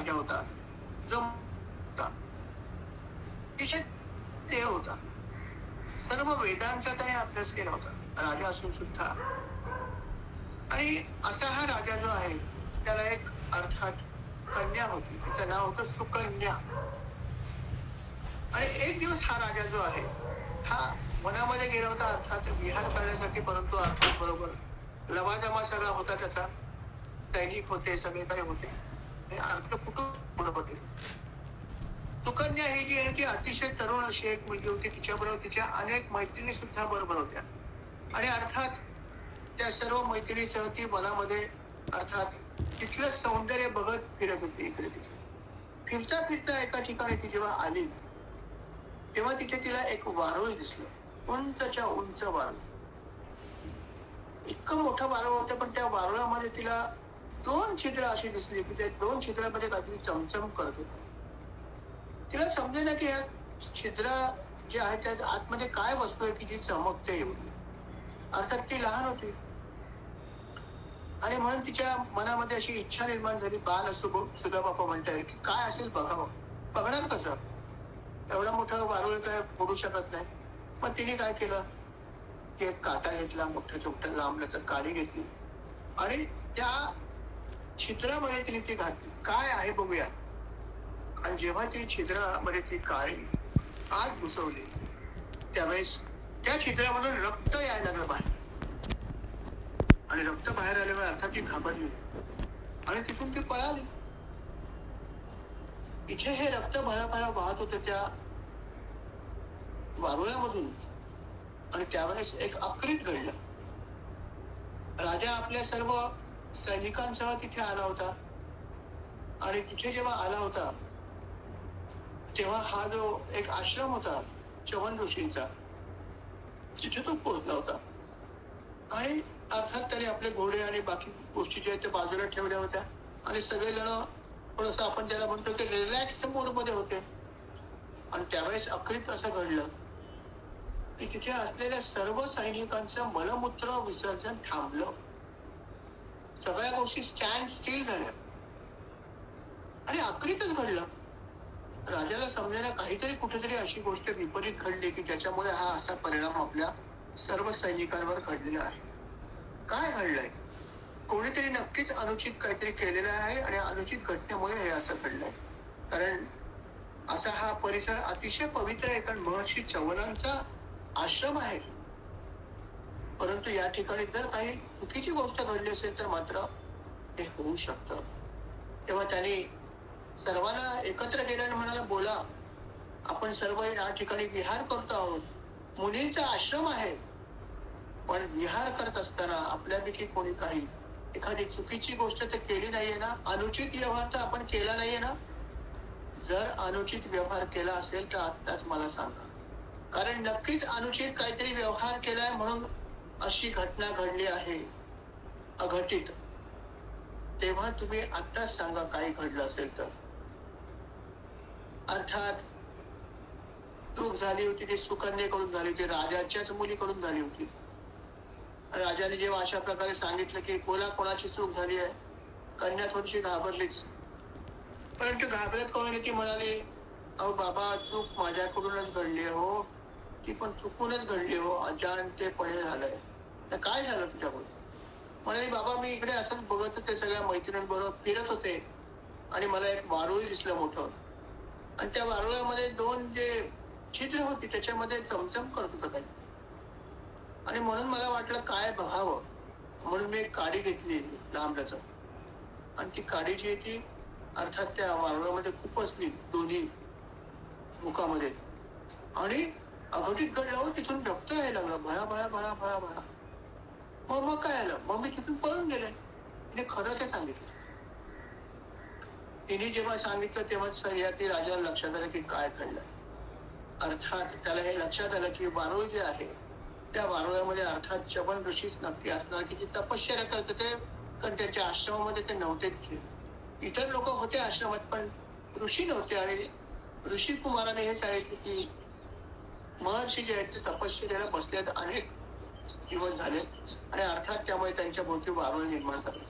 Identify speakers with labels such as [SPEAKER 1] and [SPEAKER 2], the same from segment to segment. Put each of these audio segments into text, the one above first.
[SPEAKER 1] राजा होता जो देव होता. सर्व वेदांचा त्याने अभ्यास केला होता राजा असून सुद्धा. आणि असा हा राजा जो आहे त्याला एक अर्थात कन्या होती, तिचं नाव होतं सुकन्या. आणि एक दिवस हा राजा जो आहे हा वनामध्ये गेला होता अर्थात विहार करण्यासाठी, परंतु अर्थात बरोबर लवाजमा सगळा होता त्याचा, सैनिक होते, सगळे काही होते, अर्थ कुटुंब होते. सुकन्या ही जी आहे ती अतिशय तरुण अशी एक मुलगी होती, तिच्याबरोबर तिच्या अनेक मैत्रिणी सुद्धा बरोबर होत्या. आणि अर्थात त्या सर्व मैत्रिणीसह ती वनामध्ये अर्थात तिथलं सौंदर्य बघत फिरत होती इकडे तिकडे. फिरता फिरता एका ठिकाणी ती जेव्हा आली तेव्हा तिथे तिला एक वारुळ दिसलं, उंचच्या उंच वारुळ. इतकं मोठं वारुळ होतं, पण त्या वारुळामध्ये तिला 2 छिद्र अशी दिसली की त्या 2 छिद्रामध्ये काहीतरी चमचम करत होतं. तिला समजेना की ह्या छिद्र जे आहे त्या आतमध्ये काय वस्तू आहे की जी चमकते एवढी. अर्थात ती लहान होती आणि म्हणून तिच्या मनामध्ये अशी इच्छा निर्माण झाली, बाल सुद्धा बापा म्हणता येईल की काय असेल बघावं. बघणार कसं, एवढा मोठा वारुळ काय फोडू शकत नाही. मग तिने काय केलं की एक काटा घेतला, मोठ्या छोट्या लांबल्याचं काडी घेतली आणि त्या छिद्रामध्ये तिने ती घातली, काय आहे बघूया. आणि जेव्हा ती छिद्रामध्ये ती काळी आत घुसवली त्यावेळेस त्या छिद्रामधून रक्त यायला लागलं बाहेर. आणि रक्त बाहेर आल्यामुळे अर्थात ती घाबरली आणि तिथून ती पळाली. इथे हे रक्त भयाभया वाहत होते त्या वारुळामधून. आणि त्यावेळेस एक अक्रित घडलं. राजा आपल्या सर्व सैनिकांसह तिथे आला होता आणि तिथे जेव्हा आला होता तेव्हा हा जो एक आश्रम होता च्यवन ऋषींचा तिथे तो पोहोचला होता. आणि अर्थात त्याने आपले घोडे आणि बाकी गोष्टी ज्या त्या बाजूला ठेवल्या होत्या आणि सगळेजण थोडस आपण ज्याला म्हणतो की रिलॅक्स मोड मध्ये होते. आणि त्यावेळेस अक्रित असं घडलं की तिथे असलेल्या सर्व सैनिकांचं मलमूत्र विसर्जन थांबलं. सगळ्या गोष्टी स्टँड स्टील झाल्या आणि अक्रितच घडलं. राजाला समजायला काहीतरी कुठेतरी अशी गोष्ट विपरीत घडली की ज्याच्यामुळे हा असा परिणाम आपल्या सर्व सैनिकांवर घडलेला आहे. काय घडलंय, कोणीतरी नक्कीच अनुचित काहीतरी केलेलं आहे आणि अनुचित घटनेमुळे हे असं घडलंय. कारण असा हा परिसर अतिशय पवित्र आहे, कारण महर्षी च्यवनांचा आश्रम आहे. परंतु या ठिकाणी जर काही चुकीची गोष्ट घडली असेल तर मात्र हे होऊ शकतं. तेव्हा त्यांनी सर्वांना एकत्र केल्याने म्हणाला, बोला, आपण सर्व या ठिकाणी विहार करतो आहोत, मुलींचा आश्रम आहे, पण विहार करत असताना आपल्यापैकी कोणी काही एखादी चुकीची गोष्ट तर केली नाहीये ना, अनुचित व्यवहार तर आपण केला नाहीये ना. जर अनुचित व्यवहार केला असेल तर आत्ताच मला सांगा, कारण नक्कीच अनुचित काहीतरी व्यवहार केलाय म्हणून अशी घटना घडली आहे अघटित. तेव्हा तुम्ही आत्ताच सांगा काही घडलं असेल तर. अर्थात चूक झाली होती ती सुकन्येकडून झाली होती, राजाच्याच मुलीकडून झाली होती. राजाने जेव्हा अशा प्रकारे सांगितलं की बोला कोणाची चूक झाली आहे, कन्या थोडीशी घाबरलीच. परंतु घाबरत कोणी ती म्हणाली, अहो बाबा, चूक माझ्याकडूनच घडली हो, ती पण चुकूनच घडली हो, अजाणतेपणे झालंय. तर काय झालं तुझ्याकडून. म्हणाली, बाबा मी इकडे असंच बघत होते, सगळ्या मैत्रिणींबरोबर फिरत होते आणि मला एक वारुळ दिसलं मोठं आणि त्या वारुळामध्ये 2 जे छिद्र होती त्याच्यामध्ये चमचम करत होतं काही. आणि म्हणून मला वाटलं काय बघावं, म्हणून मी एक काडी घेतली लांबल्याचं आणि ती काडी जी आहे ती अर्थात त्या वारुळामध्ये खूप असली दोन्ही मुखामध्ये. आणि अघटित घडलं, तिथून रक्त यायला लागलं भया भया भया भया भया. मग काय आलं, मग मी तिथून पळून गेले. तिने खरं ते सांगितलं. तिने जेव्हा सांगितलं तेव्हा सह्याद्री राजाला लक्षात आलं की काय घडलं. अर्थात त्याला हे लक्षात आलं की वारुळ जे आहे त्या वारुळामध्ये अर्थात च्यवन ऋषीच नक्की असणार की जे तपश्चर्या करत होते, कारण त्यांच्या आश्रमामध्ये ते नव्हतेच. इतर लोक होते आश्रमात पण ऋषी नव्हते. आणि ऋषी कुमाराने हे सांगितले की महर्षी जे आहेत ते तपश्चर्याला बसल्यात अनेक दिवस झाले आणि अर्थात त्यामुळे त्यांच्या भोवती वारुळ निर्माण झाले.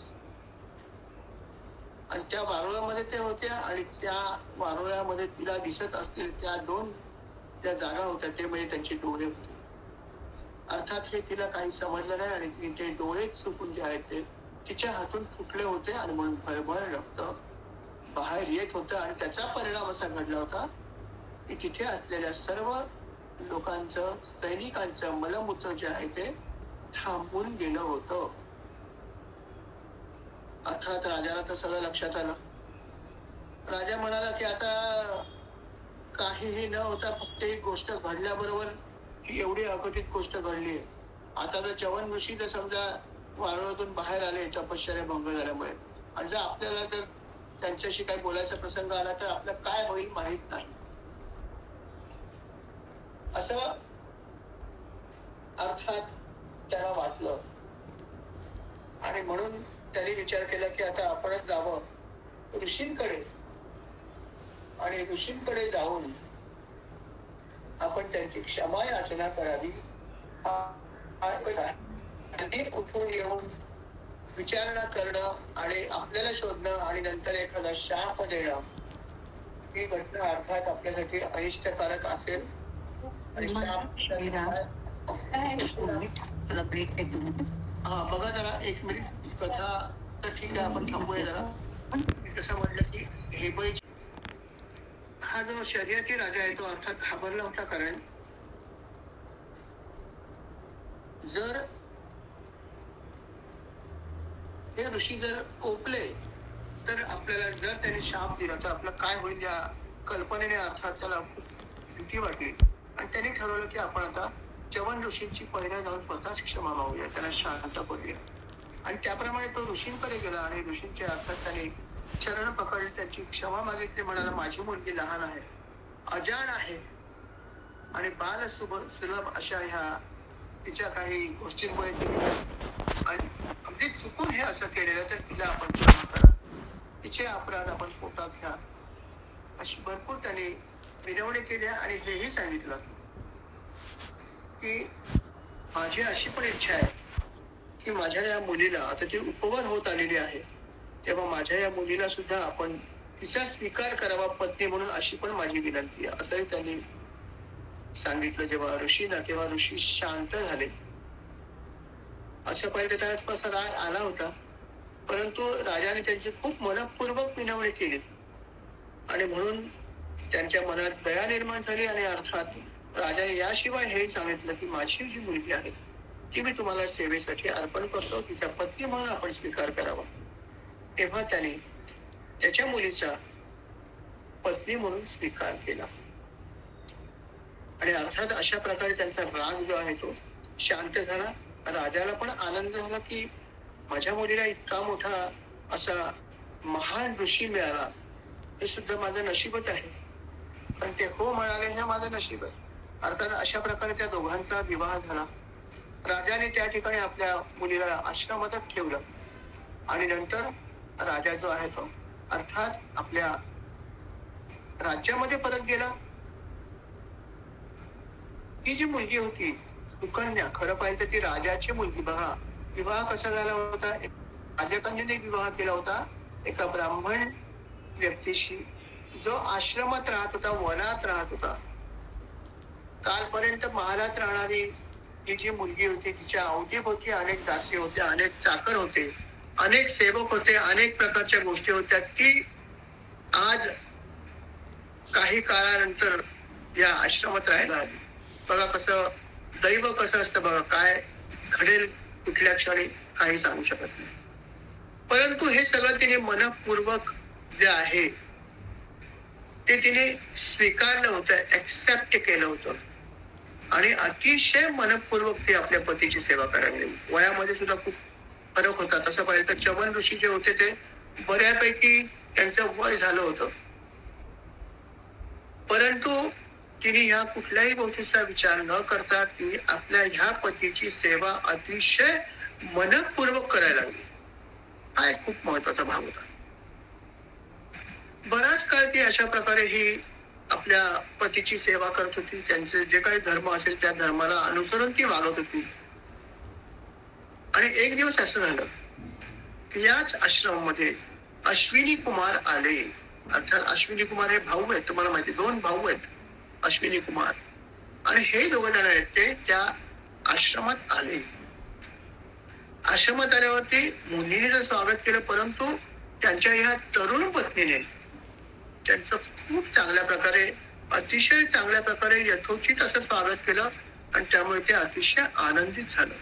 [SPEAKER 1] आणि त्या वारुळामध्ये ते होते आणि त्या वारुळामध्ये तिला दिसत असतील त्या त्या जागा होत्या ते म्हणजे त्यांचे डोळे होते. अर्थात हे तिला काही समजलं नाही आणि ते डोळे चुकून जे आहेत ते तिच्या हातून फुटले होते आणि म्हणून भरभर रक्त बाहेर येत होतं आणि त्याचा परिणाम असा घडला होता की तिथे असलेल्या सर्व लोकांचं सैनिकांचं मलमूत्र जे आहे ते थांबून गेलं होतं. अर्थात राजाला तर सगळं लक्षात आलं. राजा म्हणाला की आता काहीही न होता फक्त एक गोष्ट घडल्याबरोबर ही एवढी अघटित गोष्ट घडली. आता जर च्यवन ऋषी जर समजा वारुळातून बाहेर आले तपश्चर्या भंग झाल्यामुळे आणि जर आपल्याला जर त्यांच्याशी काही बोलायचा प्रसंग आला तर आपलं काय होईल माहित नाही. असं अर्थात त्याला वाटलं आणि म्हणून त्यांनी विचार केला की आता आपणच जावं ऋषींकडे आणि ऋषींकडे जाऊन आपण त्यांची क्षमा याचना करावी. उठून येऊन विचारणा करणं आणि आपल्याला शोधणं आणि नंतर एखादा शाप देणं ही घटना अर्थात आपल्यासाठी अनिष्टकारक असेल. हा बघा जरा एक मिनिट कथा तर ठीक आहे आपण थांबूया जरा. कसं म्हटलं की हेबळ हा जो शर्यती राजा आहे तो अर्थात घाबरला होता कारण जर हे ऋषी जर कोपले तर आपल्याला जर त्यांनी शाप दिला तर आपलं काय होईल या कल्पनेने अर्थात त्याला खूप भीती वाटली आणि त्यांनी ठरवलं की आपण आता च्यवन ऋषींची पहिल्या जाऊन स्वतःच क्षमा मागूया त्यांना शांत करूया. आणि त्याप्रमाणे तो ऋषींकडे गेला आणि ऋषींचे अर्थात त्याने चरण पकडले त्यांची क्षमा मागितली. म्हणाला माझी मुलगी लहान आहे अजाण आहे आणि बाल सुलभ अशा ह्या तिच्या काही गोष्टींमुळे अगदी चुकून हे असं केलेलं तर तिला आपण क्षमा करा तिचे अपराध आपण पोटात घ्या अशी भरपूर त्यांनी विनवणी केली आणि हेही सांगितलं की माझी अशी पण इच्छा आहे की माझ्या या मुलीला आता ती उपवर होत आलेली आहे तेव्हा माझ्या या मुलीला सुद्धा आपण तिचा स्वीकार करावा पत्नी म्हणून अशी पण माझी विनंती आहे असंही त्यांनी सांगितलं. जेव्हा ऋषीला तेव्हा ऋषी शांत झाले. असं पाहिजे त्याला थोडासा राग आला होता परंतु राजाने त्यांची खूप मनपूर्वक विनवणी केली आणि म्हणून त्यांच्या मनात दया निर्माण झाली आणि अर्थात राजाने याशिवाय हे सांगितलं की माझी जी मुलगी आहे ती मी तुम्हाला सेवेसाठी अर्पण करतो तिचा पत्नी म्हणून आपण स्वीकार करावा. तेव्हा त्याने त्याच्या मुलीचा पत्नी म्हणून स्वीकार केला आणि अर्थात अशा प्रकारे त्यांचा राग जो आहे तो शांत झाला. राजाला पण आनंद झाला की माझ्या मुलीला इतका मोठा असा महान ऋषी मिळाला हे सुद्धा माझं नशीबच आहे. पण ते हो म्हणाले हे माझं नशीब आहे. अर्थात अशा प्रकारे त्या दोघांचा विवाह झाला. राजाने त्या ठिकाणी आपल्या मुलीला आश्रमातच ठेवलं आणि नंतर राजा जो आहे तो अर्थात आपल्या राज्यामध्ये परत गेला. ही जी मुलगी होती सुकन्या खरं पाहिजे ती राजाची मुलगी. बघा विवाह कसा झाला होता राजकन्याने विवाह केला होता एका ब्राह्मण व्यक्तीशी जो आश्रमात राहत होता वनात राहत होता. कालपर्यंत महालात राहणारी ही जी मुलगी होती तिच्या अवतीभोवती अनेक दासी होत्या अनेक चाकर होते अनेक सेवक होते अनेक प्रकारच्या गोष्टी होत्या. ती आज काही काळानंतर या आश्रमात राहायला आली. बघा कसं दैव कसं असतं बघा काय घडेल कुठल्या क्षणी काही सांगू शकत नाही. परंतु हे सगळं तिने मनपूर्वक जे आहे ते तिने स्वीकारलं होतं ऍक्सेप्ट केलं होतं आणि अतिशय मनपूर्वक ते आपल्या पतीची सेवा करायला लागली. वयामध्ये सुद्धा खूप फरक होता. तसं पाहिलं तर च्यवन ऋषी जे होते ते बऱ्यापैकी त्यांचं वय झालं होतं परंतु तिने ह्या कुठल्याही गोष्टीचा विचार न करता ती आपल्या ह्या पतीची सेवा अतिशय मनपूर्वक करायला लागली. हा एक खूप महत्वाचा भाग होता. बराच काळ ती अशा प्रकारे ही आपल्या पतीची सेवा करत होती. त्यांचे जे काही धर्म असेल त्या धर्माला अनुसरून ती वागत होती. आणि एक दिवस असं झालं की याच आश्रमामध्ये अश्विनी कुमार आले. अर्थात अश्विनी कुमार हे भाऊ आहेत, तुम्हाला माहिती 2 भाऊ आहेत अश्विनी कुमार, आणि हे 2 जण आहेत ते त्या आश्रमात आले. आश्रमात आल्यावरती मुनीने स्वागत केलं, परंतु त्यांच्या ह्या तरुण पत्नीने त्यांचं खूप चांगल्या प्रकारे, अतिशय चांगल्या प्रकारे यथोचित असं स्वागत केलं, आणि त्यामुळे ते अतिशय आनंदित झालं.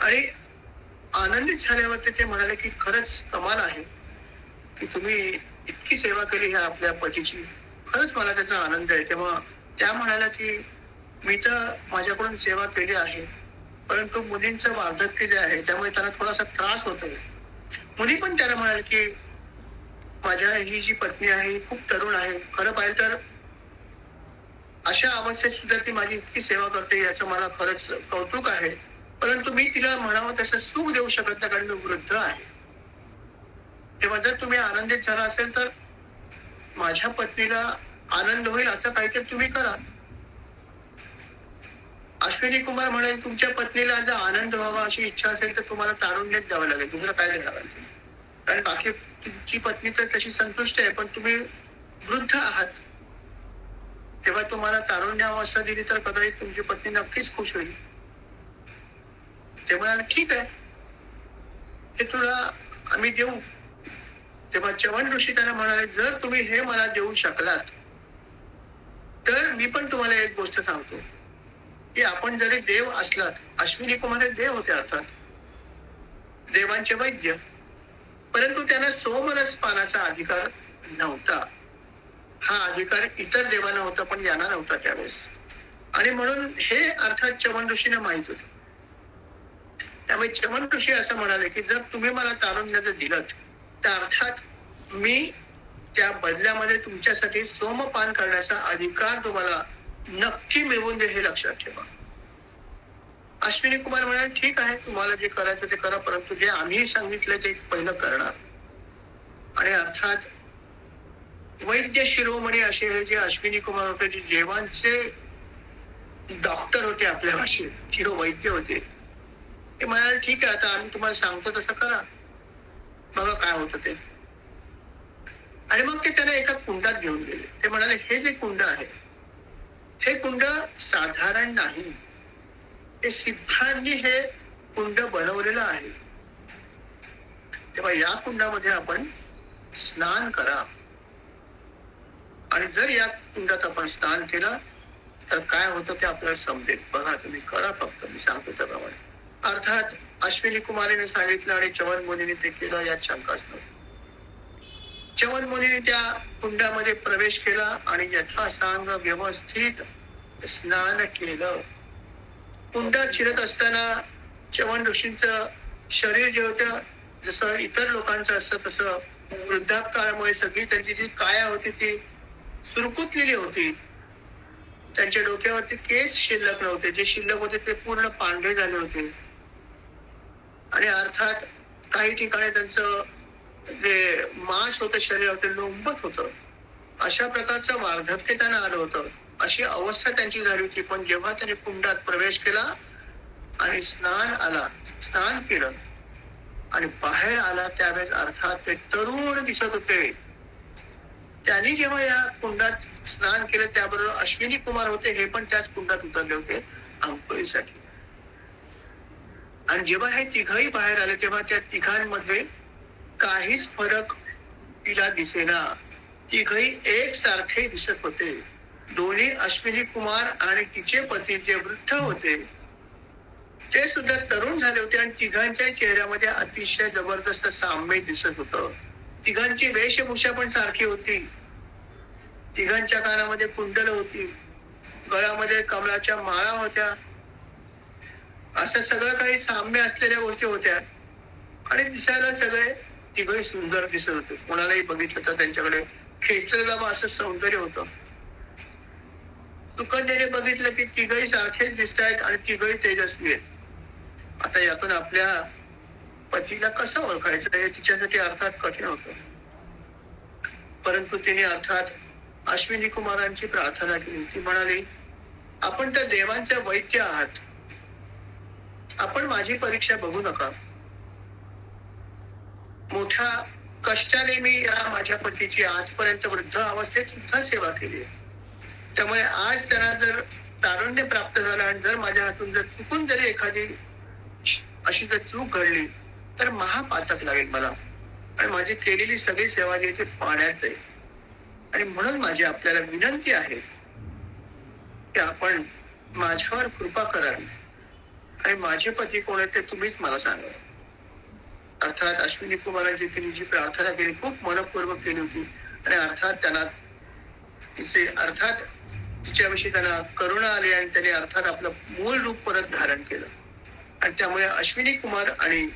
[SPEAKER 1] आणि आनंदित झाल्यावरती ते म्हणाले की खरंच कमाल आहे की तुम्ही इतकी सेवा केली ह्या आपल्या पतीची, खरंच मला त्याचा आनंद आहे. तेव्हा त्या म्हणाल्या की मी तर माझ्याकडून सेवा केली आहे, परंतु मुलींचं वार्धक्य जे आहे त्यामुळे त्यांना थोडासा त्रास होतोय. मुली पण त्याला म्हणाले की माझ्या ही जी पत्नी आहे ही खूप तरुण आहे, खरं पाहिलं तर अशा अवस्थेत सुद्धा ती माझी इतकी सेवा करते याचं मला खरंच कौतुक आहे, परंतु मी तिला म्हणावं तसं सुख देऊ शकत नाही कारण मी वृद्ध आहे. तेव्हा जर तुम्ही आनंदित झाला असेल तर माझ्या पत्नीला आनंद होईल असं काहीतरी तुम्ही करा. अश्विनी कुमार म्हणाले तुमच्या पत्नीला जर आनंद व्हावा अशी इच्छा असेल तर तुम्हाला तारुण्यात द्यावं लागेल, दुसरं काय देणार लागेल, कारण बाकी तुमची पत्नी तर तशी संतुष्ट आहे, पण तुम्ही वृद्ध आहात. तेव्हा तुम्हाला तारुण्यावस्था दिली तर कदाचित तुमची पत्नी नक्कीच खुश होईल. ते म्हणाले ठीक आहे, हे तुला आम्ही देऊ. तेव्हा च्यवन ऋषी त्यांना म्हणाले जर तुम्ही हे मला देऊ शकलात तर मी पण तुम्हाला एक गोष्ट सांगतो की आपण जरी देव असलात, अश्विनी कुमार हे देव होते अर्थात देवांचे वैद्य, परंतु त्यांना सोमरस पानाचा अधिकार नव्हता. हा अधिकार इतर देवांना होता पण यांना नव्हता त्यावेळेस, आणि म्हणून हे अर्थात च्यवन ऋषीने माहित होते. त्यामुळे च्यवन ऋषी असं म्हणाले की जर तुम्ही मला तारुण्य जर दिलं तर अर्थात मी त्या बदल्यामध्ये तुमच्यासाठी सोमपान करण्याचा अधिकार तुम्हाला नक्की मिळवून दे, हे लक्षात ठेवा. अश्विनी कुमार म्हणाले ठीक आहे, तुम्हाला जे करायचं ते करा, परंतु जे आम्ही सांगितलं ते पहिलं करणार. आणि अर्थात वैद्य शिरोमणी असे हे जे अश्विनी कुमार होते, जे देवांचे डॉक्टर होते आपल्या भाषेत, जे वैद्य होते, ते म्हणाले ठीक आहे आता आम्ही तुम्हाला सांगतो तसं करा, बघा काय होतं ते. आणि मग ते त्याला एका कुंडात घेऊन गेले. ते म्हणाले हे जे कुंड आहे हे कुंड साधारण नाही, हे सिद्धांनी हे कुंड बनवलेलं आहे. तेव्हा या कुंडामध्ये आपण स्नान करा, आणि जर या कुंडात आपण स्नान केलं तर काय होतं ते आपल्याला समजेल. बघा तुम्ही करा, फक्त मी सांगतो त्याप्रमाणे. अर्थात अश्विनी कुमारीने सांगितलं आणि च्यवन मुनीने ते केलं, यात शंकाच नव्हती. च्यवन मुनीने त्या कुंडामध्ये प्रवेश केला आणि यथासांग व्यवस्थित स्नान केलं. कुंडात शिरत असताना च्यवन ऋषींचं शरीर जे होतं जसं इतर लोकांचं असतं तसं वृद्धापकाळामुळे सगळी त्यांची जी काया होती ती सुरकुतलेली होती. त्यांच्या डोक्यावरती केस शिल्लक नव्हते, जे शिल्लक होते ते पूर्ण पांढरे झाले होते. आणि अर्थात काही ठिकाणी त्यांचं जे मांस होतं शरीरावरती लोंबत होतं. अशा प्रकारचं वार्धक्य त्यांना आलं होतं, अशी अवस्था त्यांची झाली होती. पण जेव्हा त्यांनी कुंडात प्रवेश केला आणि स्नान केलं आणि बाहेर आला त्यावेळेस अर्थात ते तरुण दिसत होते. त्यांनी जेव्हा या कुंडात स्नान केलं त्याबरोबर अश्विनी कुमार होते, हे पण त्याच कुंडात उतरले होते अंघोळीसाठी. आणि जेव्हा हे तिघही बाहेर आले तेव्हा त्या तिघांमध्ये काहीच फरक तिला दिसेना. तिघही एकसारखे दिसत होते. दोन्ही अश्विनी कुमार आणि तिचे पती जे वृद्ध होते ते सुद्धा तरुण झाले होते, आणि तिघांच्या चेहऱ्यामध्ये अतिशय जबरदस्त साम्य दिसत होतं. तिघांची वेशभूषा पण सारखी होती. तिघांच्या कानामध्ये कुंडल होती, गळ्यामध्ये कमळाच्या माळा होत्या. असं सगळं काही साम्य असलेल्या गोष्टी होत्या, आणि दिसायला सगळे तिघही सुंदर दिसत होते. कोणालाही बघितलं तर त्यांच्याकडे खेचलेलं असं सौंदर्य होतं. सुकन्याने बघितलं की तिघही सारखेच दिसत आहेत आणि तिघही तेजस्वी आहेत. आता यातून आपल्या पतीला कसं ओळखायचं हे तिच्यासाठी अर्थात कठीण होतं. परंतु तिने अर्थात अश्विनी कुमारांची प्रार्थना केली. ती म्हणाली आपण तर देवांचे वैद्य आहात, आपण माझी परीक्षा बघू नका. मोठ्या कष्टाने मी या माझ्या पतीची आजपर्यंत वृद्ध अवस्थेत सुद्धा सेवा केली आहे. त्यामुळे आज त्यांना जर तारुण्य प्राप्त झालं आणि जर माझ्या हातून जर चुकून जरी एखादी अशी जर चूक घडली तर महापातक लागेल मला आणि माझी केलेली सगळी सेवा जी ती पाण्यात जाईल. आणि म्हणून माझी आपल्याला विनंती आहे की आपण माझ्यावर कृपा करावी आणि माझे पती कोण आहेत ते तुम्हीच मला सांगा. अर्थात अश्विनी कुमारांची तिने जी प्रार्थना केली खूप मनपूर्वक केली होती आणि अर्थात त्यांना तिच्याविषयी त्यांना करुणा आली आणि त्यांनी अर्थात आपलं मूळ रूप परत धारण केलं आणि त्यामुळे अश्विनी कुमार आणि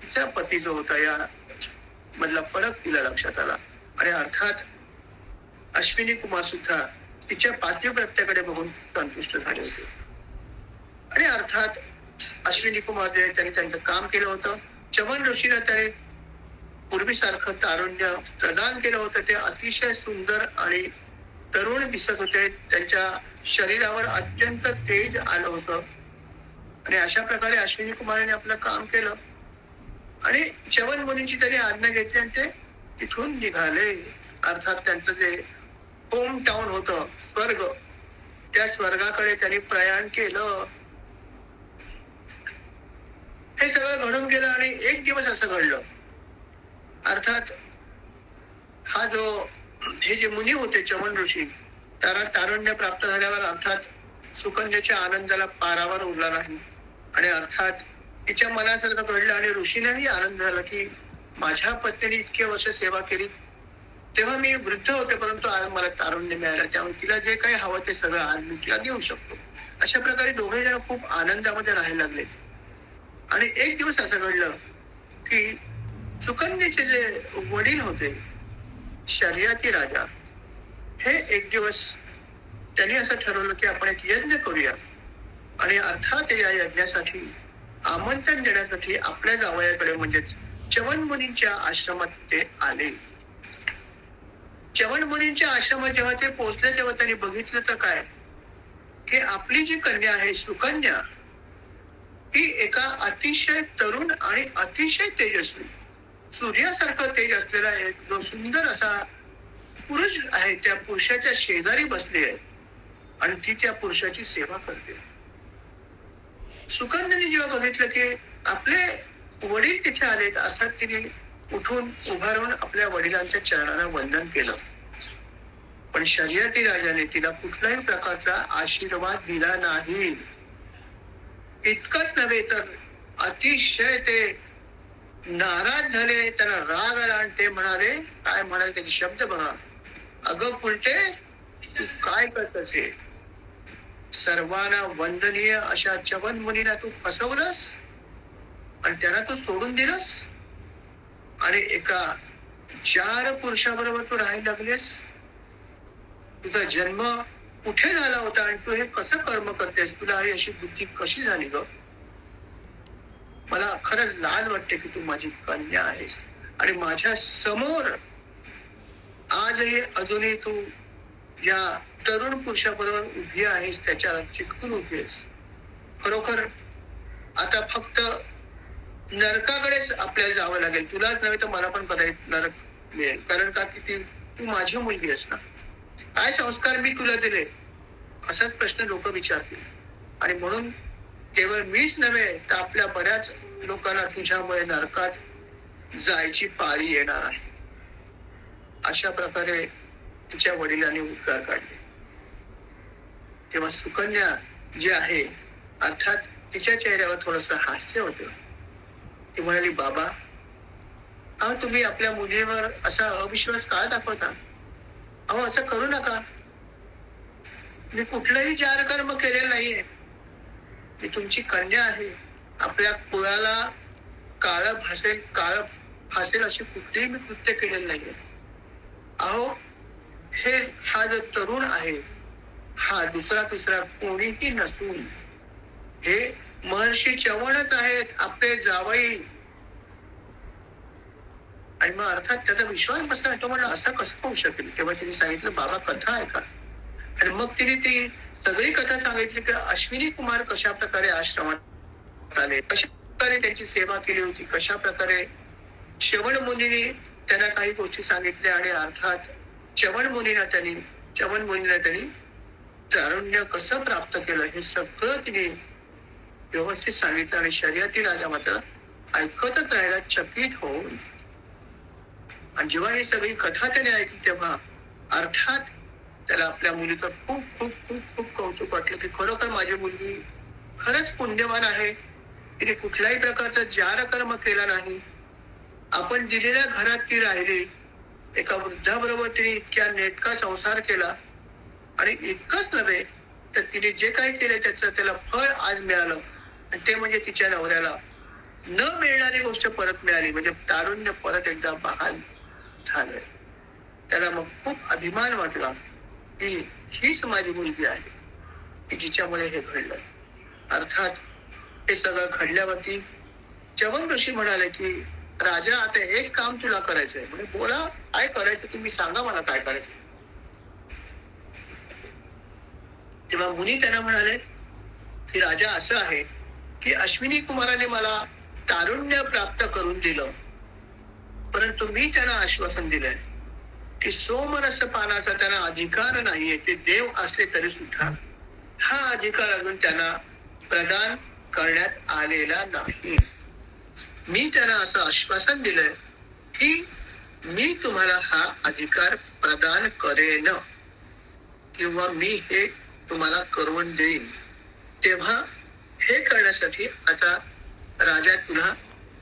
[SPEAKER 1] तिचा पती जो होता या मधला फरक तिला लक्षात आला आणि अर्थात अश्विनी कुमार सुद्धा तिच्या पातिव्रत्याकडे बघून संतुष्ट झाले होते. आणि अर्थात अश्विनी कुमार जे त्यांनी त्यांचं काम केलं होतं. चवन ऋषीला त्याने पूर्वीसारखं तारुण्य प्रदान केलं होतं. ते अतिशय सुंदर आणि तरुण दिसत होते. त्यांच्या शरीरावर अत्यंत तेज आलं होतं आणि अशा प्रकारे अश्विनी कुमाराने आपलं काम केलं आणि चवन मुनींची त्यांनी आज्ञा घेतली आणि ते तिथून निघाले. अर्थात त्यांचं जे होम टाउन होतं स्वर्ग त्या स्वर्गाकडे त्यांनी प्रयाण केलं. हे सगळं घडून गेलं आणि एक दिवस असं घडलं. अर्थात हे जे मुनी होते चवन ऋषी त्याला तारुण्य प्राप्त झाल्यावर अर्थात सुकन्याच्या आनंदाला पारावर उरला नाही आणि अर्थात तिच्या मनासारखं घडलं आणि ऋषीनेही आनंद झाला की माझ्या पत्नीने इतके वर्ष सेवा केली तेव्हा मी वृद्ध होते परंतु आज मला तारुण्य मिळालं त्यामुळे तिला जे काही हवं ते सगळं आज मी तिला देऊ शकतो. अशा प्रकारे दोघे जण खूप आनंदामध्ये राहायला लागले. आणि एक दिवस असं घडलं की सुकन्याचे जे वडील होते शर्यती राजा हे एक दिवस त्यांनी असं ठरवलं की आपण एक यज्ञ करूया आणि अर्थात या यज्ञासाठी आमंत्रण देण्यासाठी आपल्या जावयाकडे म्हणजेच चवन मुनींच्या आश्रमात ते आले. चवन मुनींच्या आश्रमात जेव्हा ते पोहोचले तेव्हा त्यांनी बघितलं तर काय की आपली जी कन्या आहे सुकन्या ही एका अतिशय तरुण आणि अतिशय तेजस्वी सूर्यासारखं तेज असलेला एक जो सुंदर असा पुरुष आहे त्या पुरुषाच्या शेजारी बसली आहे आणि ती त्या पुरुषाची सेवा करते. सुकन्याने जेव्हा बघितलं की आपले वडील तिथे आलेत अर्थात तिने उठून उभा राहून आपल्या वडिलांच्या चरणाला वंदन केलं पण शर्यती राजाने तिला कुठल्याही प्रकारचा आशीर्वाद दिला नाही. इतकंच नव्हे तर अतिशय ते नाराज झाले त्यांना राग आला आणि ते म्हणाले काय म्हणाले त्याचे शब्द बघा अगं उलटे तू काय करतस हे सर्वांना वंदनीय अशा चवन मुनीला तू फसवलंस आणि त्यांना तू सोडून दिलंस आणि एका 4 पुरुषाबरोबर तू राहायला लागलेस. तुझा जन्म कुठे झाला होता आणि तू हे कसं कर्म करतेस तुला ही अशी बुद्धी कशी झाली ग. मला खरंच लाज वाटते की तू माझी कन्या आहेस आणि माझ्या समोर आजही अजूनही तू या तरुण पुरुषाबरोबर उभी आहेस त्याच्यावर चिकटून उभी आहेस. खरोखर आता फक्त नरकाकडेच आपल्याला जावं लागेल तुलाच नव्हे तर मला पण कदाचित नरक मिळेल कारण का की तू माझी मुलगी आहेस ना. काय संस्कार मी तुला दिले असाच प्रश्न लोक विचारतील आणि म्हणून केवळ मीच नव्हे तर आपल्या बऱ्याच लोकांना तुझ्यामुळे नरकात जायची पाळी येणार आहे. अशा प्रकारे तिच्या वडिलांनी उद्गार काढले. तेव्हा सुकन्या जी आहे अर्थात तिच्या चेहऱ्यावर थोडस हास्य होतं. ती म्हणाली बाबा अहो तुम्ही आपल्या मुलीवर असा अविश्वास का दाखवता. अहो असं करू नका. मी कुठलंही जार कर्म केलेलं नाहीये. मी तुमची कन्या आहे. आपल्या कुळाला काळ फासेल अशी कुठलीही मी कृत्य केलेलं नाहीये. अहो हा जो तरुण आहे हा दुसरा तिसरा कोणीही नसून हे महर्षी चवणच आहेत आपले जावई. आणि मग अर्थात त्याचा विश्वास बसला. तो म्हणला असं कसं होऊ शकेल. तेव्हा तिने सांगितलं बाबा कथा आहे का. आणि मग तिने ती सगळी कथा सांगितली की अश्विनी कुमार कशा प्रकारे आश्रमात आले कशा प्रकारे त्यांची सेवा केली होती कशा प्रकारे च्यवन मुनीने त्यांना काही गोष्टी सांगितल्या आणि अर्थात च्यवन मुनीला त्यांनी तारुण्य कसं प्राप्त केलं हे सगळं तिने व्यवस्थित सांगितलं. आणि शर्यती राजा मात्र ऐकतच राहिला चकित होऊन. आणि जेव्हा ही सगळी कथा त्याने ऐकली तेव्हा अर्थात त्याला आपल्या मुलीचं खूप खूप खूप खूप कौतुक वाटलं की खरोखर माझी मुलगी खरंच पुण्यवान आहे. तिने कुठल्याही प्रकारचा जार कर्म केला नाही. आपण दिलेल्या घरात ती राहिली. एका वृद्धाबरोबर तिने इतक्या नेटका संसार केला. आणि इतकंच नव्हे तर तिने जे काही केले त्याला फळ आज मिळालं. आणि ते म्हणजे तिच्या नवऱ्याला न मिळणारी गोष्ट परत मिळाली. म्हणजे तारुण्य परत एकदा बहाल झालंय. त्याला मग खूप अभिमान वाटला की हीच माझी मुलगी आहे की जिच्यामुळे हे घडलं. अर्थात हे सगळं घडल्यावरती च्यवन ऋषी म्हणाले की राजा आता एक काम तुला करायचंय. म्हणजे बोला काय करायचं तुम्ही सांगा मला काय करायचं. तेव्हा मुनी त्यांना म्हणाले की राजा असं आहे की अश्विनी कुमाराने मला तारुण्य प्राप्त करून दिलं. परंतु मी त्यांना आश्वासन दिलंय की सोमरस पानाचा त्यांना अधिकार नाहीये. ते देव असले तरी सुद्धा हा अधिकार अजून त्यांना प्रदान करण्यात आलेला नाही. मी त्यांना असं आश्वासन दिलंय की मी तुम्हाला हा अधिकार प्रदान करेन किंवा मी हे तुम्हाला करून देईन. तेव्हा हे करण्यासाठी आता राजा तुला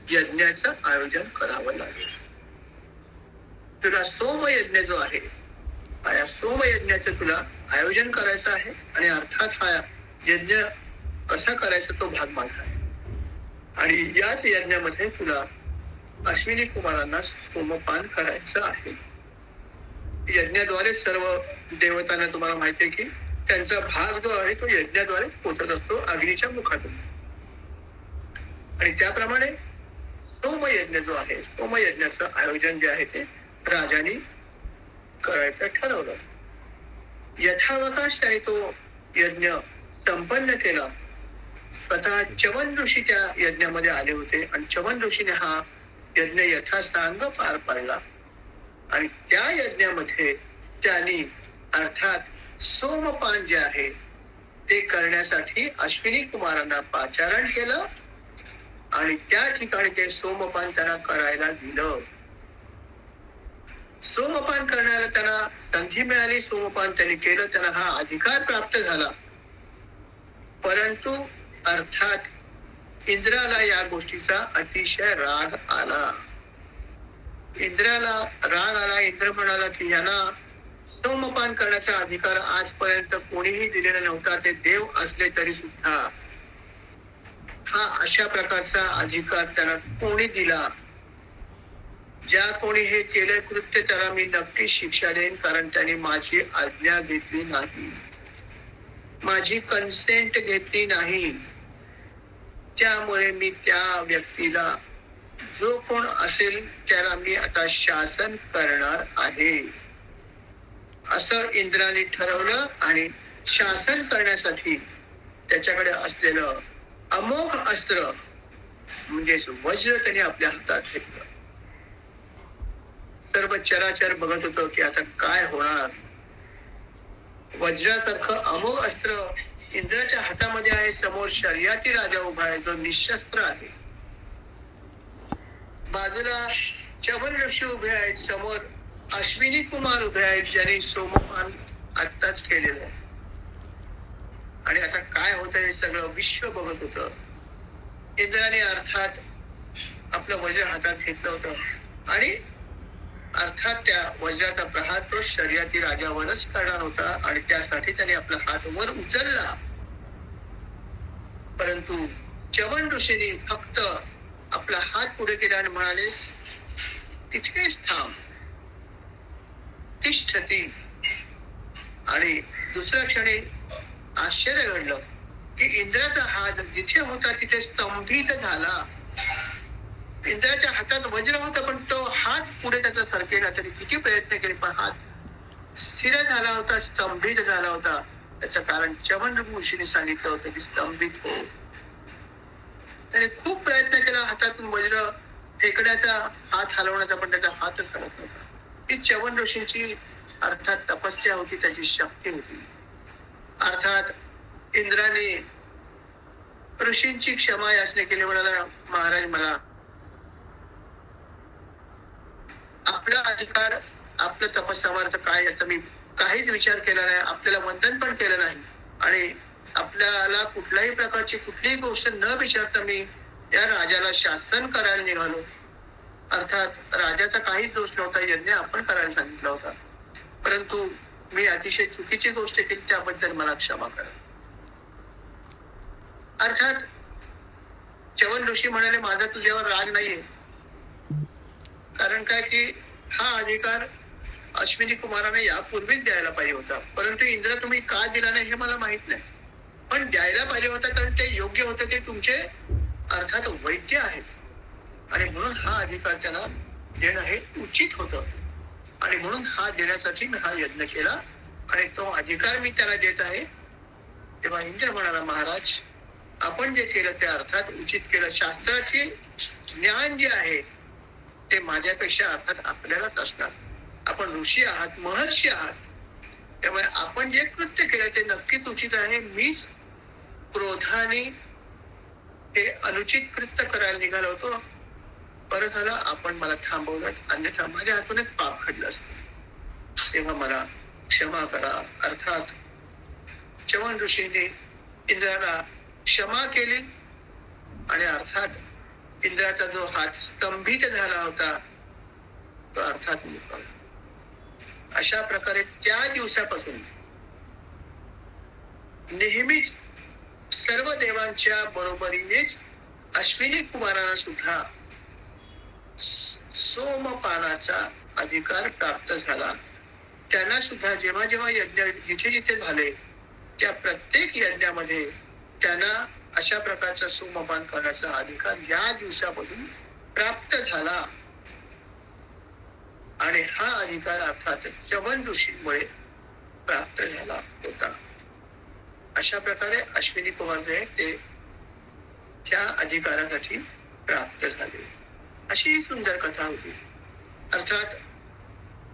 [SPEAKER 1] यज्ञाचं आयोजन करावं लागेल. तुला सोमयज्ञ जो आहे या सोमयज्ञाचं तुला आयोजन करायचं आहे. आणि अर्थात हा यज्ञ कसा करायचा तो भाग माझा आहे. आणि याच यज्ञामध्ये तुला अश्विनी कुमारांना सोमपान करायचं आहे. यज्ञाद्वारे सर्व देवतांना तुम्हाला माहिती आहे की त्यांचा भाग जो आहे तो यज्ञाद्वारेच पोचत असतो अग्नीच्या मुखातून. आणि त्याप्रमाणे सोमयज्ञ जो आहे सोमयज्ञाचं आयोजन जे आहे ते राजाने करायचं ठरवलं. यथावकाश त्याने तो यज्ञ संपन्न केला. स्वतः च्यवन ऋषी त्या यज्ञामध्ये आले होते आणि च्यवन ऋषीने हा यज्ञ यथासांग पार पाडला. आणि त्या यज्ञामध्ये त्यांनी अर्थात सोमपान जे आहे ते करण्यासाठी अश्विनी कुमारांना पाचारण केलं. आणि त्या ठिकाणी ते सोमपान त्यांना करायला दिलं. सोमपान करण्याला त्यांना संधी मिळाली. सोमपान त्यांनी केलं. त्यांना हा अधिकार प्राप्त झाला. परंतु अर्थात इंद्राला या गोष्टीचा अतिशय राग आला. इंद्राला राग आला. इंद्र म्हणाला की यांना सोमपान करण्याचा अधिकार आजपर्यंत कोणीही दिलेला नव्हता. ते देव असले तरी सुद्धा हा अशा प्रकारचा अधिकार त्यांना कोणी दिला. ज्या कोणी हे केले कृत्य त्याला मी नक्की शिक्षा देईन. कारण त्याने माझी आज्ञा घेतली नाही. माझी कन्सेंट घेतली नाही. त्यामुळे मी त्या व्यक्तीला जो कोण असेल त्याला मी आता शासन करणार आहे असं इंद्राने ठरवलं. आणि शासन करण्यासाठी त्याच्याकडे असलेलं अमोघ अस्त्र म्हणजेच वज्र त्याने आपल्या हातात घेतलं. सर्व चराचर बघत होतं की आता काय होणार. वज्रासारखं अमोघ अस्त्र इंद्राच्या हातामध्ये आहे. समोर शर्यती राजा उभा आहे जो निशस्त्र आहे. बाजूला च्यवन ऋषी उभे आहेत. समोर अश्विनी कुमार उभे आहेत ज्यांनी सोमपान आत्ताच केलेलं आहे. आणि आता काय होत हे सगळं विश्व बघत होतं. इंद्राने अर्थात आपलं वज्र हातात घेतलं होतं आणि अर्थात त्या वज्राचा प्रहार तो शर्यती राजावरच करणार होता. आणि त्यासाठी त्याने आपला हात वर उचलला. परंतु च्यवन ऋषीने फक्त आपला हात पुढे केला आणि म्हणाले तिथेच थांब तिष्ठती. आणि दुसऱ्या क्षणी आश्चर्य घडलं की इंद्राचा हात जिथे होता तिथे स्तंभित झाला. इंद्राच्या हातात वज्र होता पण तो हात पुढे त्याचा सरकेला. तरी किती प्रयत्न केले पण हात स्थिर झाला होता. स्तंभित झाला होता. त्याचं कारण च्यवन ऋषीने सांगितलं होतं की स्तंभित हो. त्याने खूप प्रयत्न केला हातातून वज्र फेकण्याचा हात हलवण्याचा पण त्याचा हातच हलत नव्हता. ही च्यवन ऋषींची अर्थात तपस्या होती, त्याची शक्ती होती. अर्थात इंद्राने ऋषींची क्षमा याचना केली, म्हणाला महाराज मला आपला अधिकार, आपलं तपस्सामर्थ काय याचा मी काहीच विचार केला नाही, आपल्याला वंदन पण केलं नाही आणि आपल्याला कुठल्याही प्रकारची कुठलीही गोष्ट न विचारता मी या राजाला शासन करायला निघालो. अर्थात राजाचा काहीच दोष नव्हता, यज्ञ आपण करायला सांगितला होता, परंतु मी अतिशय चुकीची गोष्ट केली, त्याबद्दल मला क्षमा करा. अर्थात च्यवन ऋषी म्हणाले माझा तुझ्यावर राग नाहीये, कारण काय की हा अधिकार अश्विनी कुमाराने यापूर्वीच द्यायला पाहिजे होता, परंतु इंद्र तुम्ही का दिला नाही हे मला माहित नाही, पण द्यायला पाहिजे होता कारण ते योग्य होते, ते तुमचे अर्थात वैद्य आहेत आणि म्हणून हा अधिकार त्यांना देणं हे उचित होतं आणि म्हणून हा देण्यासाठी मी हा यज्ञ केला आणि तो अधिकार मी त्याला देत आहे. तेव्हा इंद्र म्हणाला महाराज आपण जे केलं ते अर्थात उचित केलं, शास्त्राचे ज्ञान जे आहे ते माझ्यापेक्षा अर्थात आपल्यालाच असणार, आपण ऋषी आहात, महर्षी आहात, त्यामुळे आपण जे कृत्य केलं ते नक्कीच उचित आहे. मीच क्रोधाने हे अनुचित कृत्य करायला निघालो होतो, बरं झालं आपण मला थांबवलं, अन्यथा माझ्या हातूनच पाप घडलं असतं, तेव्हा मला क्षमा करा. अर्थात च्यवन ऋषीने इंद्राला क्षमा केली आणि अर्थात इंद्राचा जो हात स्तंभित झाला होता तो अर्थात मुकला. अशा प्रकारे त्या दिवसापासून नेहमीच सर्व देवांच्या बरोबरीनेच अश्विनी कुमारांना सुद्धा सोमपानाचा अधिकार प्राप्त झाला. त्यांना सुद्धा जेव्हा जेव्हा यज्ञ जिथे जिथे झाले त्या प्रत्येक यज्ञामध्ये त्यांना अशा प्रकारचा सोमपान करण्याचा अधिकार या दिवसापासून प्राप्त झाला आणि हा अधिकार अर्थात च्यवन ऋषींमुळे प्राप्त झाला होता. अशा प्रकारे अश्विनी कुमार जे ते त्या अधिकारासाठी प्राप्त झाले. अशी ही सुंदर कथा होती. अर्थात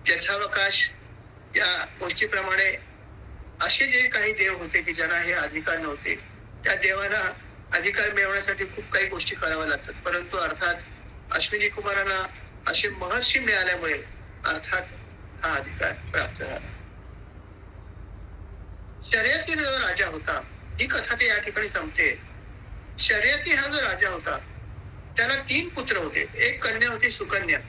[SPEAKER 1] यथावकाश या गोष्टीप्रमाणे असे जे काही देव होते की ज्यांना हे अधिकार नव्हते, त्या देवाला अधिकार मिळवण्यासाठी खूप काही गोष्टी कराव्या लागतात, परंतु अर्थात अश्विनी कुमारांना असे महर्षी मिळाल्यामुळे अर्थात हा अधिकार प्राप्त झाला. शर्यती जो राजा होता, ही कथा ते या ठिकाणी संपते. शर्यती हा जो राजा होता त्याला 3 पुत्र होते, एक कन्या होती सुकन्या,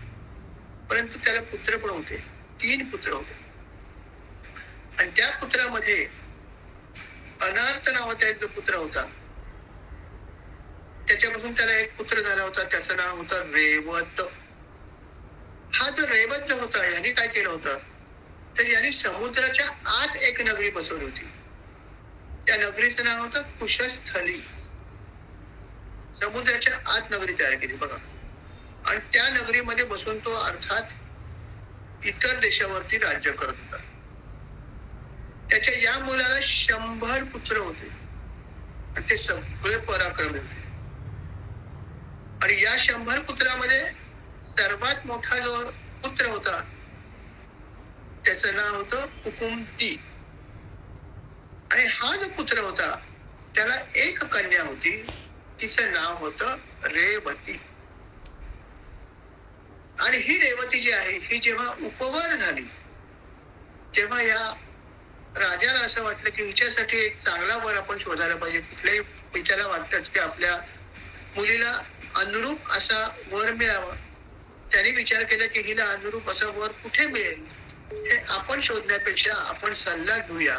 [SPEAKER 1] परंतु त्याला पुत्र पण होते, 3 पुत्र होते आणि त्या पुत्रामध्ये अनार्थ नावाचा एक जो पुत्र होता त्याच्यापासून त्याला एक पुत्र झाला होता, त्याचं नाव होतं रेवत. हा जो रेवत जो होता यांनी काय केलं होतं तर यांनी समुद्राच्या आत एक नगरी बसवली होती. त्या नगरीचं नाव होतं कुशस्थली. समुद्राच्या आत नगरी तयार केली बघा, आणि त्या नगरीमध्ये बसून तो अर्थात इतर देशावरती राज्य करत होता. त्याच्या या मुलाला 100 पुत्र होते आणि ते सगळे पराक्रमी होते आणि या 100 पुत्रामध्ये सर्वात मोठा जो पुत्र होता त्याचं नाव होतं कुकुमती आणि हा जो पुत्र होता त्याला एक कन्या होती, तिचं नाव होतं रेवती. आणि ही रेवती जी आहे ही जेव्हा उपवर झाली तेव्हा या राजाला असं वाटलं की हिच्यासाठी एक चांगला वर आपण शोधायला पाहिजे. कुठल्याही पित्याला वाटतंच की आपल्या मुलीला अनुरूप असा वर मिळावा. त्याने विचार केला की हिला अनुरूप असा वर कुठे मिळेल हे आपण शोधण्यापेक्षा आपण सल्ला घेऊया.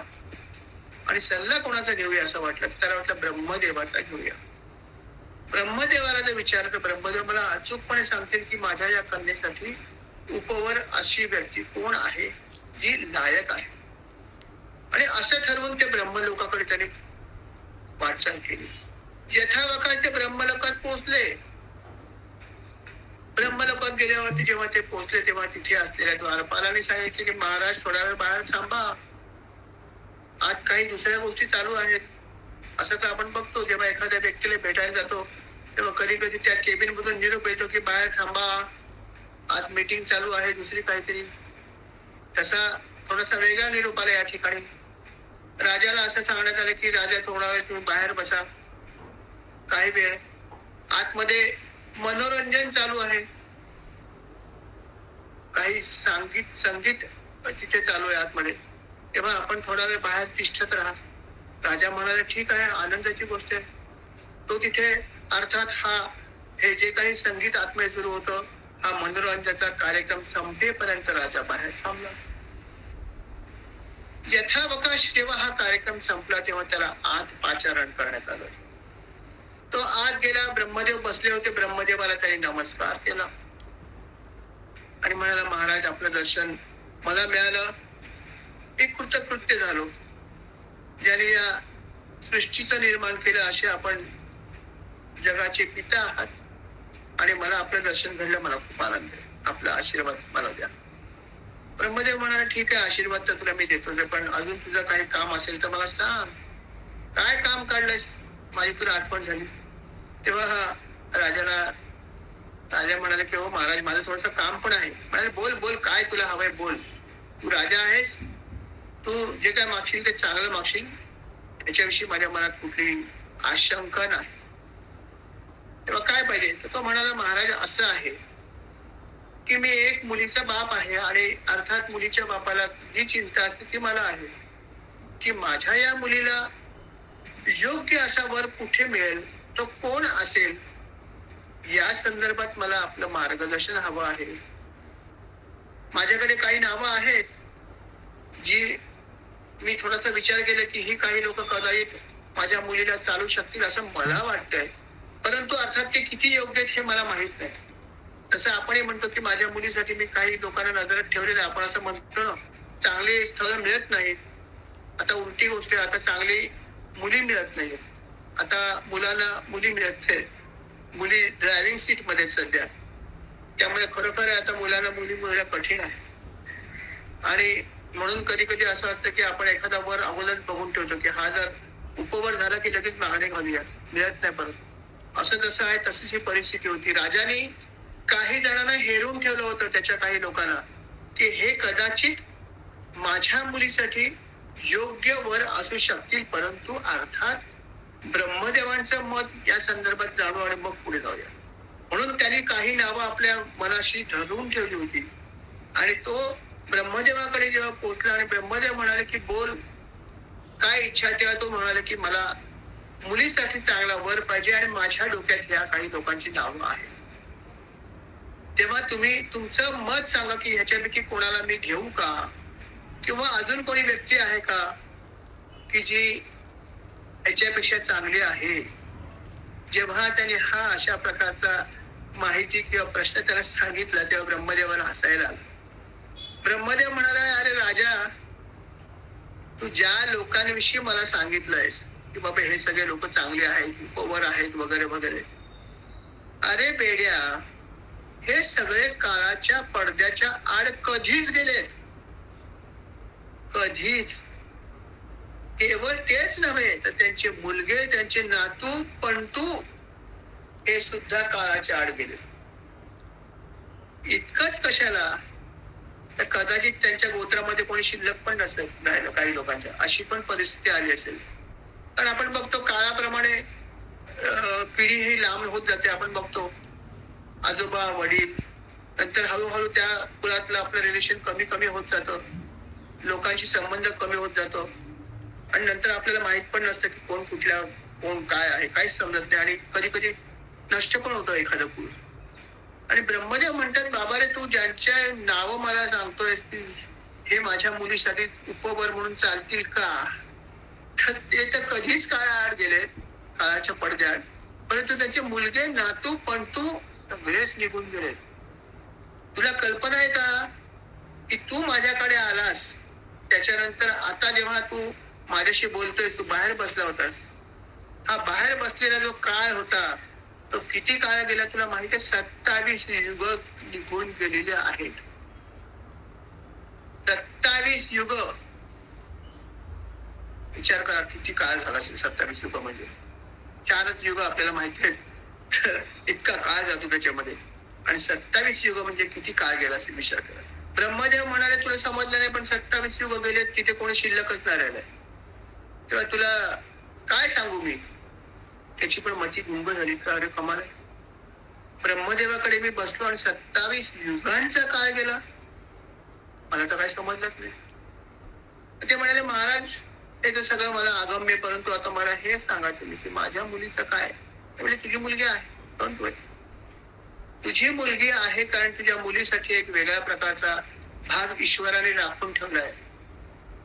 [SPEAKER 1] आणि सल्ला कोणाचा घेऊया असं वाटलं, त्याला वाटलं ब्रह्मदेवाचा घेऊया. ब्रह्मदेवाला जर विचारलं तर ब्रह्मदेव मला अचूकपणे सांगतील की माझ्या या कन्येसाठी उपवर अशी व्यक्ती कोण आहे जी लायक आहे. आणि असं ठरवून ते ब्रह्मलोकाकडे त्याने वाटचाल केली. यथावकाश ते ब्रह्मलोकात पोहोचले. ब्रह्मलोकात गेल्यावरती जेव्हा ते पोहोचले तेव्हा तिथे असलेल्या द्वारपालाने सांगितले की महाराज थोडा वेळ बाहेर थांबा, आज काही दुसऱ्या गोष्टी चालू आहेत. असं तर आपण बघतो जेव्हा एखाद्या व्यक्तीला भेटायला जातो तेव्हा कधी कधी त्या केबिन मधून निरोप येतो की बाहेर थांबा, आज मीटिंग चालू आहे दुसरी काहीतरी. तसा थोडासा वेगळा निरोप आला या ठिकाणी. राजाला असं सांगण्यात आलं की राजा थोडा वेळ तुम्ही बाहेर बसा, काही वेळ आतमध्ये मनोरंजन चालू आहे, काही संगीत तिथे चालू आहे आतमध्ये, तेव्हा आपण थोडा वेळ बाहेर तिष्ठत राहा. राजा म्हणाले ठीक आहे, आनंदाची गोष्ट आहे. तो तिथे अर्थात हे जे काही संगीत आतमध्ये सुरू होतं, हा मनोरंजनाचा कार्यक्रम संपेपर्यंत राजा बाहेर थांबला. यथावकाश जेव्हा हा कार्यक्रम संपला तेव्हा त्याला आत पाचारण करण्यात आलं. तो आत गेला, ब्रह्मदेव बसले होते, ब्रह्मदेवाला त्यांनी नमस्कार केला आणि म्हणाला महाराज आपलं दर्शन मला मिळालं, एक कृतकृत्य झालो, ज्याने या सृष्टीचं निर्माण केलं, असे आपण जगाचे पिता आहात आणि मला आपलं दर्शन घडलं, मला खूप आनंद आहे, आपला आशीर्वाद मला द्या. ब्रह्मदेव म्हणाला ठीक आहे, आशीर्वाद तर तुला मी देतो, पण अजून तुझं काही काम असेल तर मला सांग, काय काम काढलंस, माझी तुला आठवण झाली. तेव्हा राजा म्हणाले की हो महाराज माझं थोडंसं काम पण आहे. म्हणाले बोल बोल, काय तुला हवंय बोल, तू राजा आहेस, तू जे काय मागशील ते चांगलं मागशील, याच्याविषयी माझ्या मनात कुठली आशंका नाही. तेव्हा काय पाहिजे, तर तो म्हणाला महाराज असं आहे की मी एक मुलीचा बाप आहे आणि अर्थात मुलीच्या बापाला जी चिंता असते ती मला आहे की माझ्या या मुलीला योग्य असा वर कुठे मिळेल, तो कोण असेल, या संदर्भात मला आपलं मार्गदर्शन हवं आहे. माझ्याकडे काही नावं आहेत जी मी थोडासा विचार केला की ही काही लोक कदाचित माझ्या मुलीला चालू शकतील असं मला वाटतंय, परंतु अर्थात ते किती योग्य आहेत हे मला माहित नाही. तसं आपणही म्हणतो की माझ्या मुलीसाठी मी काही लोकांना नजरात ठेवलेलं, आपण असं म्हणतो ना चांगली स्थळ मिळत नाहीत. आता उलटी गोष्ट आहे, आता चांगली मुली मिळत नाहीत, आता मुलांना मुली मिळत नाहीत, मुली ड्रायव्हिंग सीट मध्ये सध्या, त्यामुळे खरोखर आता मुलांना मुली मिळणं कठीण आहे. आणि म्हणून कधी कधी असं असतं की आपण एखादा वर अगोदर बघून ठेवतो की हा जर उपवर झाला की लगेच मागणी घालूया, मिळत नाही परत. असं जसं आहे तशीच ही परिस्थिती होती. राजाने काही जणांना हेरून ठेवलं होतं, त्याच्या काही लोकांना, की हे कदाचित माझ्या मुलीसाठी योग्य वर असू शकतील, परंतु अर्थात ब्रह्मदेवांचं मत या संदर्भात जाणू आणि मग पुढे जाऊया. म्हणून त्यांनी काही नावं आपल्या मनाशी धरून ठेवली होती आणि तो ब्रह्मदेवाकडे जेव्हा पोहोचला आणि ब्रह्मदेव म्हणाले की बोल काय इच्छा, तेव्हा तो म्हणाले की मला मुलीसाठी चांगला वर पाहिजे आणि माझ्या डोक्यात या काही लोकांची नावं आहेत. तेव्हा तुम्ही तुमचं मत सांगा की ह्याच्यापैकी कोणाला मी घेऊ का, किंवा अजून कोणी व्यक्ती आहे का की जी ह्याच्यापेक्षा चांगली आहे. जेव्हा त्याने हा अशा प्रकारचा माहिती किंवा प्रश्न त्याला सांगितला तेव्हा ब्रह्मदेवाला हसायला आला. ब्रह्मदेव म्हणाला अरे राजा, तू ज्या लोकांविषयी मला सांगितलंयस की बाबा हे सगळे लोक चांगले आहेत, उपवर आहेत वगैरे वगैरे, अरे बेड्या, हे सगळे काळाच्या पडद्याच्या आड कधीच गेलेत, कधीच. केवळ तेच नव्हे तर त्यांचे मुलगे, त्यांचे नातू पणतू हे सुद्धा काळाच्या आड गेले. इतकंच कशाला, तर कदाचित त्यांच्या गोत्रामध्ये कोणी शिल्लक पण नसेल राहिलं, काही लोकांच्या अशी पण परिस्थिती आली असेल. कारण आपण बघतो काळाप्रमाणे पिढी ही लांब होत जाते. आपण बघतो आजोबा वडील, नंतर हळूहळू त्या कुळातलं आपलं रिलेशन कमी कमी होत जातं, लोकांशी संबंध कमी होत जातो आणि नंतर आपल्याला माहित पण नसतं की कोण कुठल्या, कोण काय आहे, काहीच समजत नाही आणि कधी कधी नष्ट पण होतं एखादं कुळ. आणि ब्रह्मदेव म्हणतात बाबा रे, तू ज्यांच्या नावं मला सांगतोयस की हे माझ्या मुलीसाठी उपवर म्हणून चालतील का, तर ते तर कधीच काळाआड गेले, काळाच्या पडद्यात, परंतु त्यांचे मुलगे, नातू पणतू सगळेच निघून गेले. तुला कल्पना आहे का की तू माझ्याकडे आलास त्याच्यानंतर आता जेव्हा तू माझ्याशी बोलतोय, तू बाहेर बसला होतास, हा बाहेर बसलेला जो काळ होता तो किती काळ गेला तुला माहिती आहे? 27 युग निघून गेलेले आहेत. 27 युग, विचार करा किती काळ झाला असेल. 27 युग म्हणजे 4च युग आपल्याला माहिती आहेत, तर इतका काळ जातो त्याच्यामध्ये. आणि 27 युग म्हणजे किती काळ गेला असेल विचार करा. ब्रह्मदेव म्हणाले तुला समजलं नाही, पण 27 युग गेले, तिथे कोणी शिल्लकच नाही राहिलंय. तेव्हा तुला काय सांगू मी. त्याची पण मती गुंग झाली का अरे कमाल आहे. ब्रह्मदेवाकडे मी बसलो आणि 27 युगांचा काळ गेला, मला तर काही समजलंच नाही. ते म्हणाले महाराज हे तर सगळं मला अगम्य, परंतु आता मला हे सांगा तुम्ही की माझ्या मुलीचं काय. म्हणजे तुझी मुलगी आहे, परंतु तुझी मुलगी आहे कारण तुझ्या मुलीसाठी एक वेगळ्या प्रकारचा भाग ईश्वराने राखून ठेवलाय.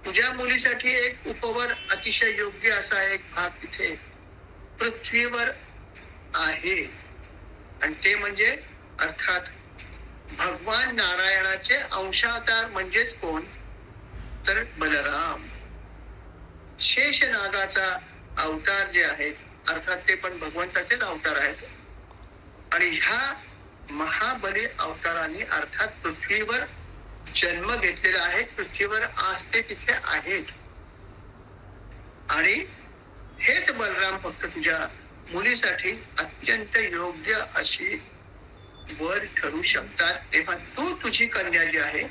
[SPEAKER 1] तुझ्या मुलीसाठी एक उपवर अतिशय योग्य असा एक भाग तिथे पृथ्वीवर आहे. आणि ते म्हणजे अर्थात भगवान नारायणाचे अंशावतार म्हणजेच कोण तर बलराम. शेषनागाचा अवतार जे आहेत अर्थात ते पण भगवंताचेच अवतार आहेत. आणि ह्या महाबली अवतारांनी अर्थात पृथ्वीवर जन्म घेतलेला आहे. पृथ्वीवर आज ते तिथे आहेत. आणि हेच बलराम फक्त तुझ्या मुलीसाठी अत्यंत योग्य अशी वर ठरू शकतात. तेव्हा तू तुझी कन्या जी आहे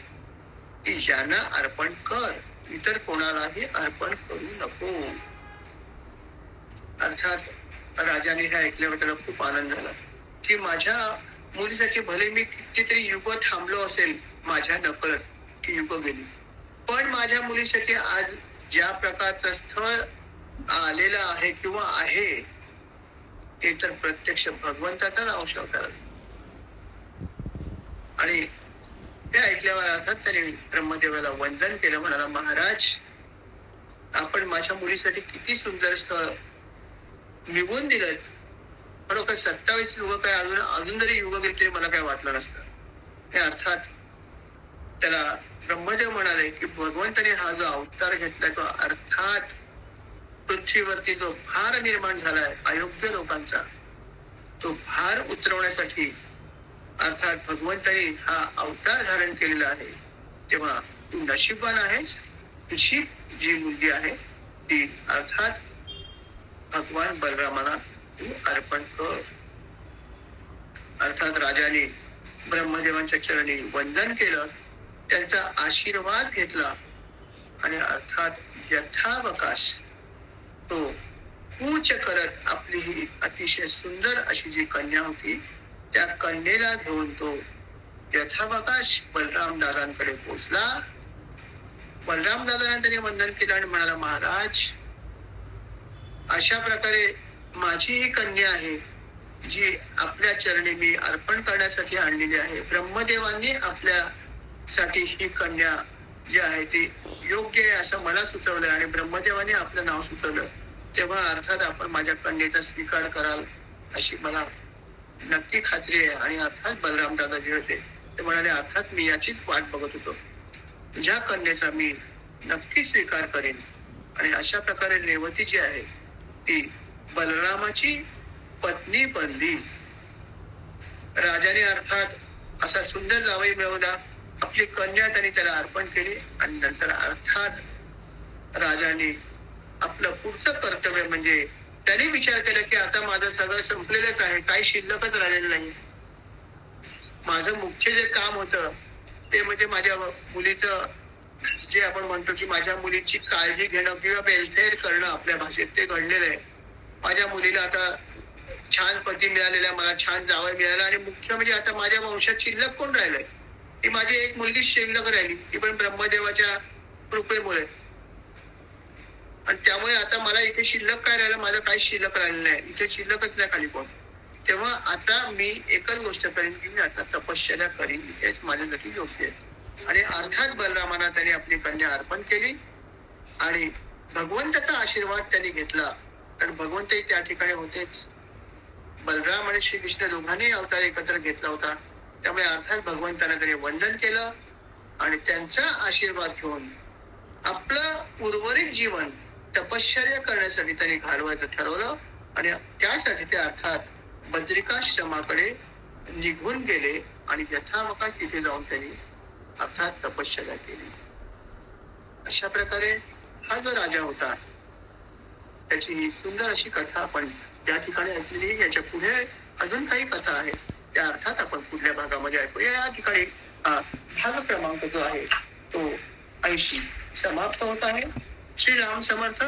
[SPEAKER 1] ती ज्यांना अर्पण कर, इतर कोणालाही अर्पण करू नको. अर्थात राजाने हे ऐकल्यावर त्याला खूप आनंद झाला की माझ्या मुलीसाठी भले मी कितीतरी युग थांबलो असेल, माझ्या नकळत ती युग गेली, पण माझ्या मुलीसाठी आज ज्या प्रकारचं स्थळ आलेलं आहे किंवा आहे ते तर प्रत्यक्ष भगवंताचाच अंश अवतार. आणि ते ऐकल्यावर अर्थात त्याने ब्रह्मदेवाला वंदन केलं. म्हणाला महाराज आपण माझ्या मुलीसाठी किती सुंदर स्थळ निघून दिलं. बरोबर 27 युग काय अजून जरी युग गेले तरी मला काय वाटलं नसतं. हे अर्थात त्याला ब्रह्मदेव म्हणाले की भगवंताने हा जो अवतार घेतलाय तो अर्थात पृथ्वीवरती जो भार निर्माण झालाय अयोग्य लोकांचा, तो भार उतरवण्यासाठी अर्थात भगवंताने हा अवतार धारण केलेला आहे. तेव्हा तू नशीबवान आहेस. तुझी जी मुलगी आहे ती अर्थात भगवान बलरामाला तू अर्पण कर. अर्थात राजाने ब्रह्मदेवांच्या चरणी वंदन केलं, त्यांचा आशीर्वाद घेतला आणि अर्थात यथावकाश तो कूच करत आपली ही अतिशय सुंदर अशी जी कन्या होती त्या कन्येला घेऊन तो यथावकाश बलराम दादांकडे पोहोचला. बलराम दादांना त्याने वंदन केलं आणि म्हणाला महाराज अशा प्रकारे माझी ही कन्या आहे जी आपल्या चरणी मी अर्पण करण्यासाठी आणलेली आहे. ब्रह्मदेवांनी आपल्यासाठी ही कन्या जी आहे ती योग्य आहे असं मला सुचवलं आणि ब्रह्मदेवाने आपलं नाव सुचवलं. तेव्हा अर्थात आपण माझ्या कन्येचा स्वीकार कराल अशी मला नक्की खात्री आहे. आणि अर्थात बलराम दादा जे होते ते म्हणाले अर्थात मी याचीच वाट बघत होतो, तुझ्या कन्येचा मी नक्की स्वीकार करेन. आणि अशा प्रकारे रेवती जी आहे ती बलरामाची पत्नी बनली. राजाने अर्थात असा सुंदर जावई मिळवला. आपली कन्या त्यांनी त्याला अर्पण केली आणि नंतर अर्थात राजाने आपलं पुढचं कर्तव्य म्हणजे त्यांनी विचार केला की आता माझं सगळं संपलेलंच आहे, काही शिल्लकच राहिलेलं नाही. माझं मुख्य जे काम होतं ते म्हणजे माझ्या मुलीचं जे आपण म्हणतो की माझ्या मुलीची काळजी घेणं किंवा वेलफेअर करणं आपल्या भाषेत ते घडलेलं आहे. माझ्या मुलीला आता छान पती मिळालेला, मला छान जावई मिळाला आणि मुख्य म्हणजे आता माझ्या वंशात शिल्लक कोण राहिलंय, ती माझी एक मुलगी शिल्लक राहिली, ती पण ब्रह्मदेवाच्या कृपेमुळे. आणि त्यामुळे आता मला इथे शिल्लक काय राहिलं, माझं काही शिल्लक राहिलं नाही, इथे शिल्लकच नाही खाली कोण. तेव्हा आता मी एकच गोष्ट करेन की मी आता तपश्चर्या करीन, हेच माझ्यासाठी योग्य आहे. आणि अर्थात बलरामाना त्यांनी आपली कन्या अर्पण केली आणि भगवंताचा आशीर्वाद त्यांनी घेतला. कारण भगवंतही त्या ठिकाणी होतेच. बलराम आणि श्रीकृष्ण दोघांनी अवतार एकत्र घेतला होता. त्यामुळे अर्थात भगवंतांना त्यांनी वंदन केलं आणि त्यांचा आशीर्वाद घेऊन आपलं उर्वरित जीवन तपश्चर्या करण्यासाठी त्यांनी घालवायचं ठरवलं. आणि त्यासाठी ते अर्थात बद्रिकाश्रमाकडे निघून गेले आणि यथावकाश तिथे जाऊन त्यांनी अर्थात तपश्चर्या केली. अशा प्रकारे हा जो राजा होता त्याची सुंदर अशी कथा आपण त्या ठिकाणी ऐकलेली. याच्या पुढे अजून काही कथा आहेत त्या अर्थात आपण पुढल्या भागामध्ये ऐकूया. या ठिकाणी भाग क्रमांक जो आहे तो 80 समाप्त होत आहे. श्री राम समर्थ.